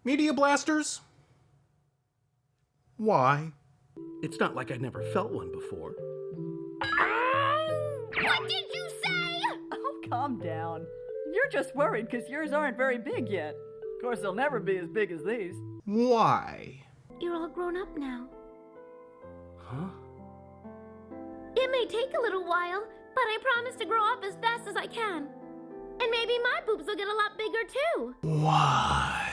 Media blasters? Why? It's not like I never felt one before. What did you say? Oh, calm down. You're just worried because yours aren't very big yet. Of course, they'll never be as big as these. Why? You're all grown up now. Huh? It may take a little while, but I promise to grow up as fast as I can. And maybe my boobs will get a lot bigger too. Why?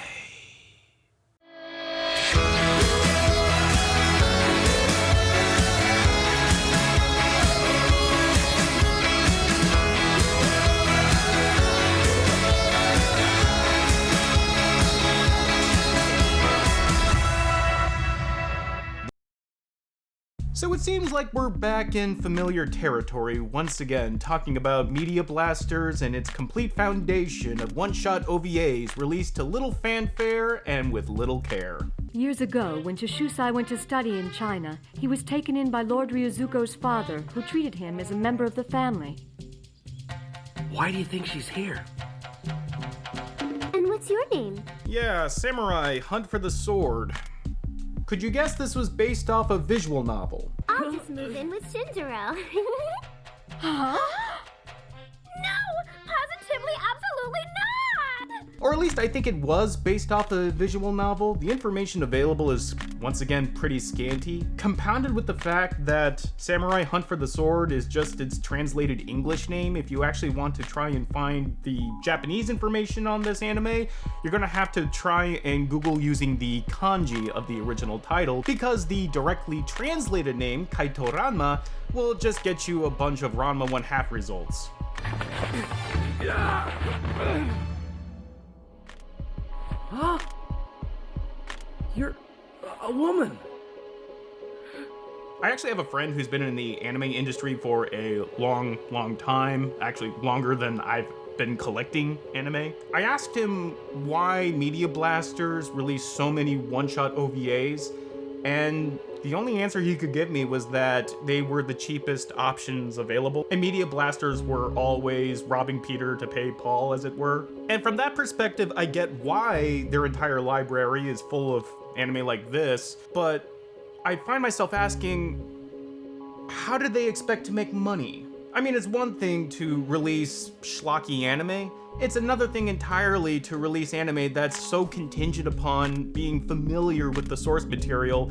So it seems like we're back in familiar territory once again, talking about Media Blasters and its complete foundation of one-shot OVAs released to little fanfare and with little care. Years ago, when Shusai went to study in China, he was taken in by Lord Ryuzuko's father, who treated him as a member of the family. Why do you think she's here? And what's your name? Yeah, Samurai, Hunt for the Sword. Could you guess this was based off a visual novel? I'll just move in with Shinjiro. Huh? No! Positively, absolutely not! Or at least I think it was based off a visual novel. The information available is, once again, pretty scanty, compounded with the fact that Samurai Hunt for the Sword is just its translated English name. If you actually want to try and find the Japanese information on this anime, you're gonna have to try and Google using the kanji of the original title, because the directly translated name, Kaito Ranma, will just get you a bunch of Ranma 1/2 results. Huh? You're a woman. I actually have a friend who's been in the anime industry for a long time, actually longer than I've been collecting anime. I asked him why Media Blasters released so many one-shot OVAs, and the only answer he could give me was that they were the cheapest options available, and Media Blasters were always robbing Peter to pay Paul, as it were. And from that perspective, I get why their entire library is full of anime like this, but I find myself asking, how did they expect to make money? I mean, it's one thing to release schlocky anime, it's another thing entirely to release anime that's so contingent upon being familiar with the source material,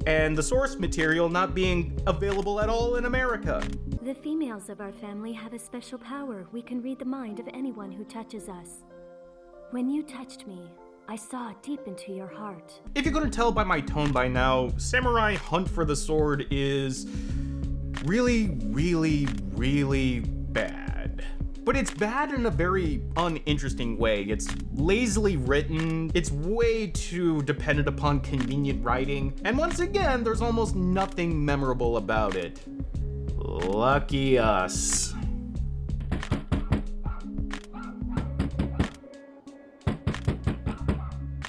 and the source material not being available at all in America. The females of our family have a special power. We can read the mind of anyone who touches us. When you touched me, I saw deep into your heart. If you're gonna tell by my tone by now, Samurai Hunt for the Sword is really bad. But it's bad in a very uninteresting way. It's lazily written, it's way too dependent upon convenient writing, and once again, there's almost nothing memorable about it. Lucky us.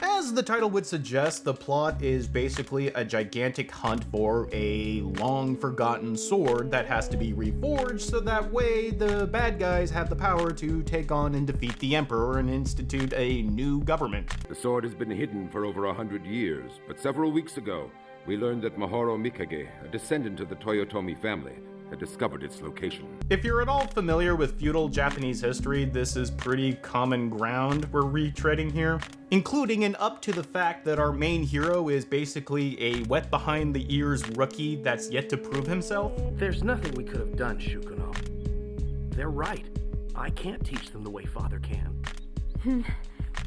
As the title would suggest, the plot is basically a gigantic hunt for a long-forgotten sword that has to be reforged so that way the bad guys have the power to take on and defeat the Emperor and institute a new government. The sword has been hidden for over 100 years, but several weeks ago, we learned that Mahoro Mikage, a descendant of the Toyotomi family, had discovered its location. If you're at all familiar with feudal Japanese history, this is pretty common ground we're retreading here, including and up to the fact that our main hero is basically a wet-behind-the-ears rookie that's yet to prove himself. There's nothing we could have done, Shukuno. They're right. I can't teach them the way Father can.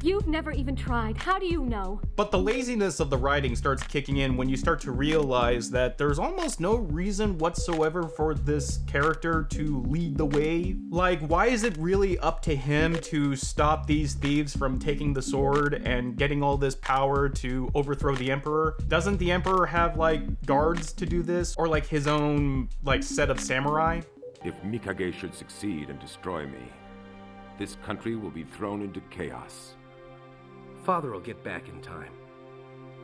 You've never even tried. How do you know? But the laziness of the writing starts kicking in when you start to realize that there's almost no reason whatsoever for this character to lead the way. Like, why is it really up to him to stop these thieves from taking the sword and getting all this power to overthrow the Emperor? Doesn't the Emperor have, like, guards to do this? Or, like, his own, like, set of samurai? If Mikage should succeed and destroy me, this country will be thrown into chaos. Father will get back in time,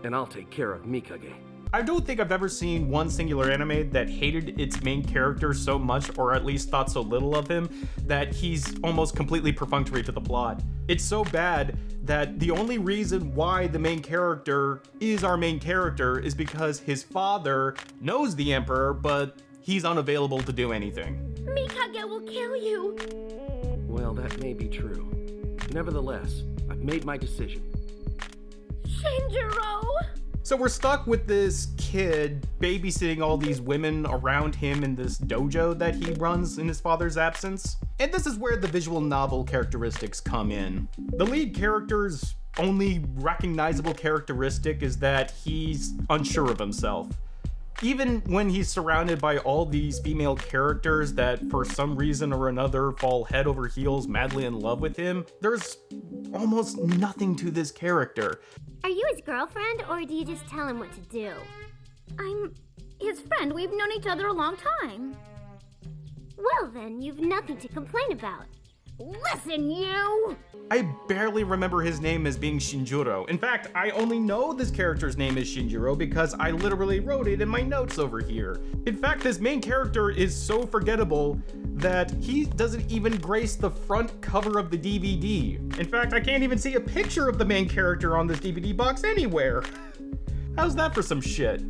and I'll take care of Mikage. I don't think I've ever seen one singular anime that hated its main character so much, or at least thought so little of him, that he's almost completely perfunctory to the plot. It's so bad that the only reason why the main character is our main character is because his father knows the Emperor, but he's unavailable to do anything. Mikage will kill you. Well, that may be true. Nevertheless, I've made my decision. Shinjiro! So we're stuck with this kid babysitting all these women around him in this dojo that he runs in his father's absence. And this is where the visual novel characteristics come in. The lead character's only recognizable characteristic is that he's unsure of himself. Even when he's surrounded by all these female characters that for some reason or another fall head over heels madly in love with him, there's almost nothing to this character. Are you his girlfriend, or do you just tell him what to do? I'm his friend. We've known each other a long time. Well then, you've nothing to complain about. Listen, you! I barely remember his name as being Shinjiro. In fact, I only know this character's name is Shinjiro because I literally wrote it in my notes over here. In fact, this main character is so forgettable that he doesn't even grace the front cover of the DVD. In fact, I can't even see a picture of the main character on this DVD box anywhere. How's that for some shit?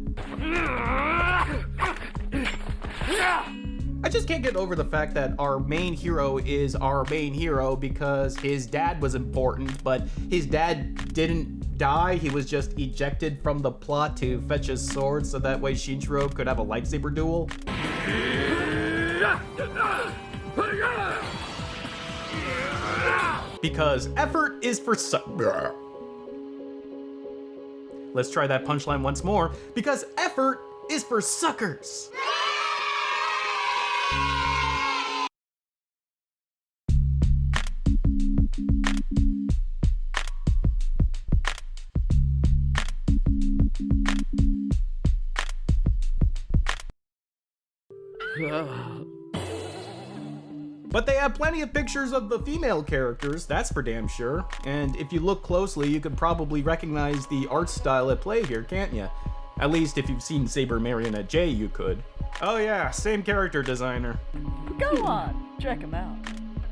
I just can't get over the fact that our main hero is our main hero because his dad was important, but his dad didn't die. He was just ejected from the plot to fetch his sword so that way Shinjiro could have a lightsaber duel. Because effort is for Let's try that punchline once more. Because effort is for suckers. But they have plenty of pictures of the female characters, that's for damn sure. And if you look closely, you could probably recognize the art style at play here, can't you? At least if you've seen Saber Marionette J, you could. Oh yeah, same character designer. Go on, check him out.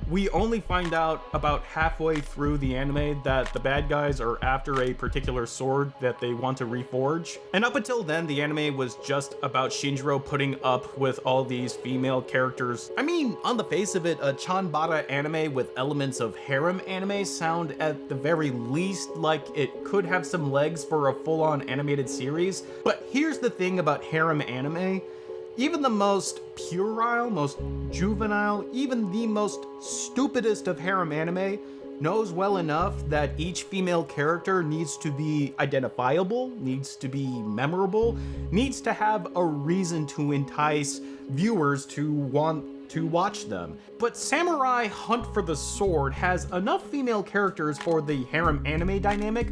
We only find out about halfway through the anime that the bad guys are after a particular sword that they want to reforge. And up until then, the anime was just about Shinjiro putting up with all these female characters. I mean, on the face of it, a Chanbara anime with elements of harem anime sound at the very least like it could have some legs for a full-on animated series. But here's the thing about harem anime. Even the most puerile, most juvenile, even the most stupidest of harem anime knows well enough that each female character needs to be identifiable, needs to be memorable, needs to have a reason to entice viewers to want to watch them. But Samurai Hunt for the Sword has enough female characters for the harem anime dynamic,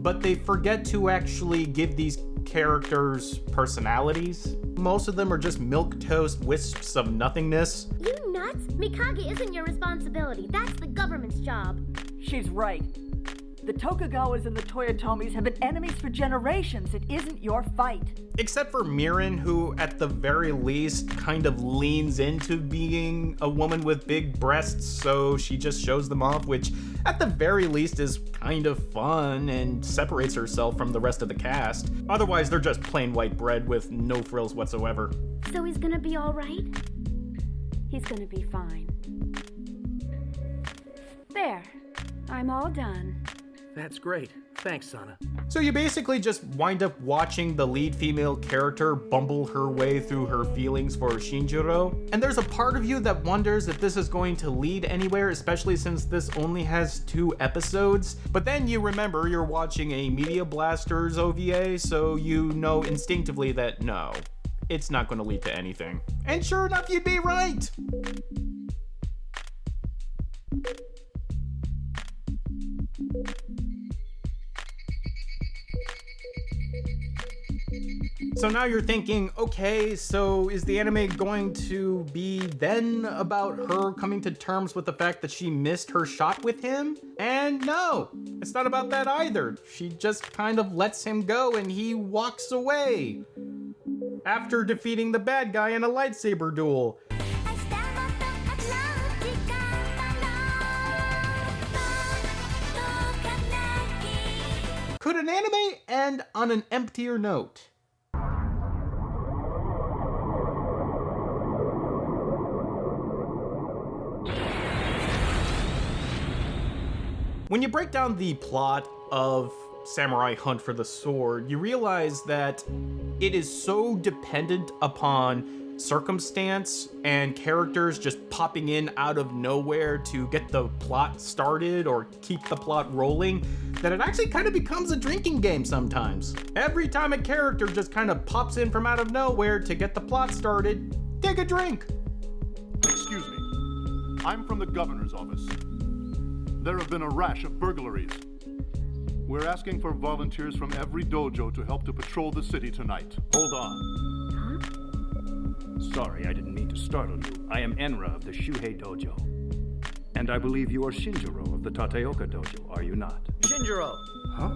but they forget to actually give these characters personalities. Most of them are just milquetoast wisps of nothingness. You nuts? Mikage isn't your responsibility. That's the government's job. She's right. The Tokugawas and the Toyotomis have been enemies for generations. It isn't your fight. Except for Mirin, who at the very least kind of leans into being a woman with big breasts, so she just shows them off, which at the very least is kind of fun and separates herself from the rest of the cast. Otherwise, they're just plain white bread with no frills whatsoever. So he's gonna be all right? He's gonna be fine. There. I'm all done. That's great. Thanks, Sana. So you basically just wind up watching the lead female character bumble her way through her feelings for Shinjiro. And there's a part of you that wonders if this is going to lead anywhere, especially since this only has 2 episodes. But then you remember you're watching a Media Blasters OVA, so you know instinctively that no, it's not going to lead to anything. And sure enough, you'd be right! So now you're thinking, okay, so is the anime going to be then about her coming to terms with the fact that she missed her shot with him? And no, it's not about that either. She just kind of lets him go and he walks away after defeating the bad guy in a lightsaber duel. Could an anime end on an emptier note? When you break down the plot of Samurai Hunt for the Sword, you realize that it is so dependent upon circumstance and characters just popping in out of nowhere to get the plot started or keep the plot rolling that it actually kind of becomes a drinking game sometimes. Every time a character just kind of pops in from out of nowhere to get the plot started, take a drink. Excuse me. I'm from the governor's office. There have been a rash of burglaries. We're asking for volunteers from every dojo to help to patrol the city tonight. Hold on. Sorry, I didn't mean to startle you. I am Enra of the Shuhei Dojo. And I believe you are Shinjiro of the Tateoka Dojo, are you not? Shinjiro! Huh?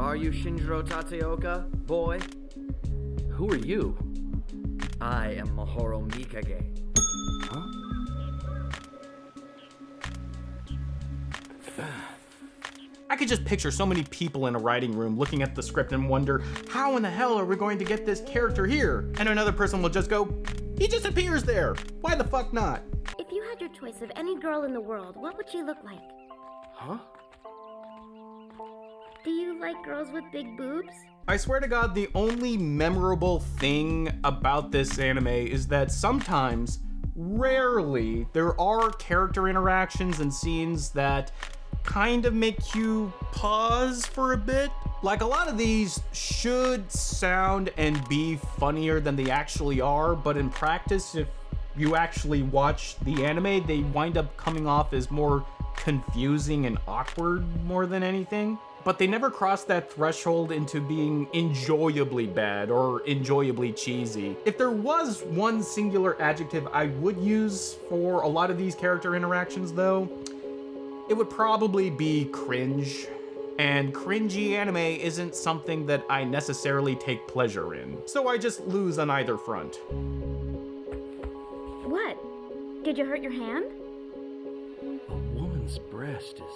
Are you Shinjiro Tateoka, boy? Who are you? I am Mahoro Mikage. Huh? I could just picture so many people in a writing room looking at the script and wonder, how in the hell are we going to get this character here? And another person will just go, he just appears there. Why the fuck not? If you had your choice of any girl in the world, what would she look like? Huh? Do you like girls with big boobs? I swear to God, the only memorable thing about this anime is that sometimes, rarely, there are character interactions and scenes that kind of make you pause for a bit. Like, a lot of these should sound and be funnier than they actually are, but in practice, if you actually watch the anime, they wind up coming off as more confusing and awkward more than anything. But they never cross that threshold into being enjoyably bad or enjoyably cheesy. If there was one singular adjective I would use for a lot of these character interactions though, it would probably be cringe. And cringy anime isn't something that I necessarily take pleasure in. So I just lose on either front. What? Did you hurt your hand? A woman's breast is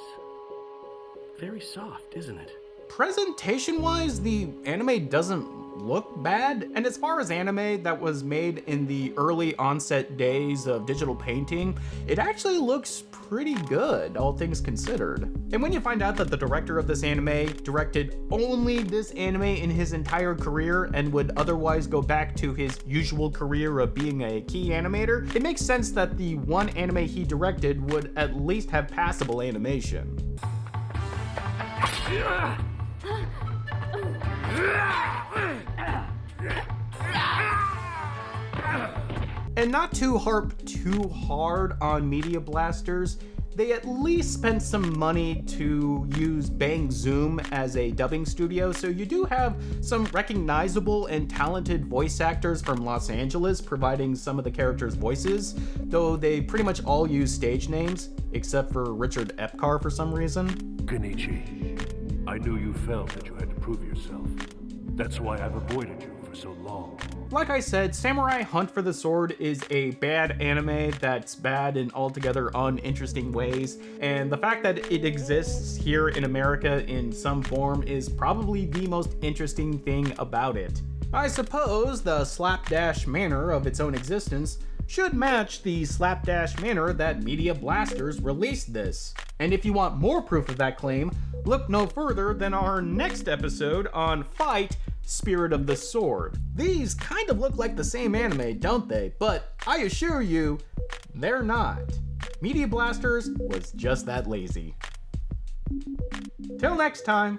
very soft, isn't it? Presentation-wise, the anime doesn't look bad. And as far as anime that was made in the early onset days of digital painting, it actually looks pretty good, all things considered. And when you find out that the director of this anime directed only this anime in his entire career and would otherwise go back to his usual career of being a key animator, it makes sense that the one anime he directed would at least have passable animation. And not to harp too hard on Media Blasters, they at least spent some money to use Bang Zoom as a dubbing studio, so you do have some recognizable and talented voice actors from Los Angeles providing some of the characters' voices, though they pretty much all use stage names, except for Richard Epcar for some reason. Kenichi, I knew you felt that you had to prove yourself. That's why I've avoided you for so long. Like I said, Samurai Hunt for the Sword is a bad anime that's bad in altogether uninteresting ways, and the fact that it exists here in America in some form is probably the most interesting thing about it. I suppose the slapdash manner of its own existence should match the slapdash manner that Media Blasters released this. And if you want more proof of that claim, look no further than our next episode on Fight Spirit of the Sword. These kind of look like the same anime, don't they? But I assure you, they're not. Media Blasters was just that lazy. Till next time.